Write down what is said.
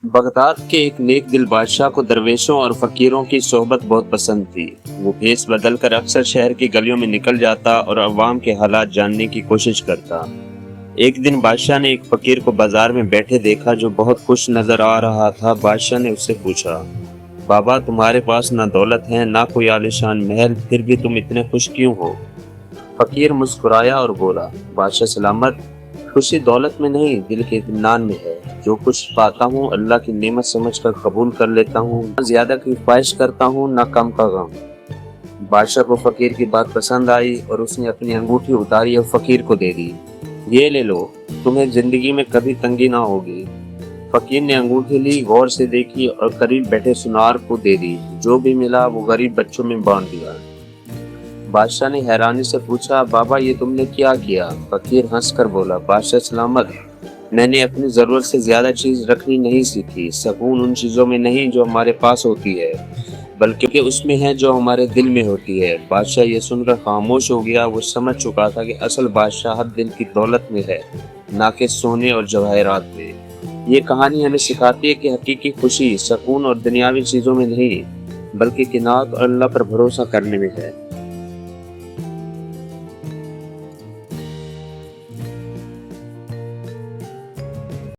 Baghdad के एक नेक दिल बादशाह को दरवेशों और फकीरों की सोहबत बहुत पसंद थी। वो भेस बदलकर अक्सर शहर की गलियों में निकल जाता और अवाम के हालात जानने की कोशिश करता। एक दिन बादशाह ने एक फकीर को बाजार में बैठे देखा जो बहुत खुश नजर आ रहा था। बादशाह ने उससे पूछा, बाबा तुम्हारे पास ना दौलत है ना कोई आलीशान महल, फिर भी तुम इतने खुश क्यों हो? फकीर मुस्कुराया और बोला, बादशाह सलामत, खुशी दौलत में नहीं दिल के इत्मीनान में है। जो कुछ पाता हूँ अल्लाह की नेमत समझ कर कबूल कर लेता हूँ, न ज्यादा की ख्वाहिश करता हूँ न कम का गम। बादशाह को फकीर की बात पसंद आई और उसने अपनी अंगूठी उतारी और फकीर को दे दी। ये ले लो, तुम्हें जिंदगी में कभी तंगी ना होगी। फकीर ने अंगूठी ली, गौर से देखी और करीब बैठे सुनार को दे दी। जो भी मिला वो गरीब बच्चों में बांट दिया। बादशाह ने हैरानी से पूछा, बाबा ये तुमने क्या किया? फकीर हंसकर बोला, बादशाह सलामत, मैंने अपनी जरूरत से ज्यादा चीज रखनी नहीं सीखी। सुकून उन चीजों में नहीं जो हमारे पास होती है, बल्कि उसमें है जो हमारे दिल में होती है। बादशाह ये सुनकर खामोश हो गया। वो समझ चुका था कि असल बादशाह दिल की दौलत में है, ना कि सोने और जवाहरात में। ये कहानी हमें सिखाती है कि हकीकी खुशी सुकून और दुनियावी चीजों में नहीं, बल्कि किनात और अल्लाह पर भरोसा करने में है।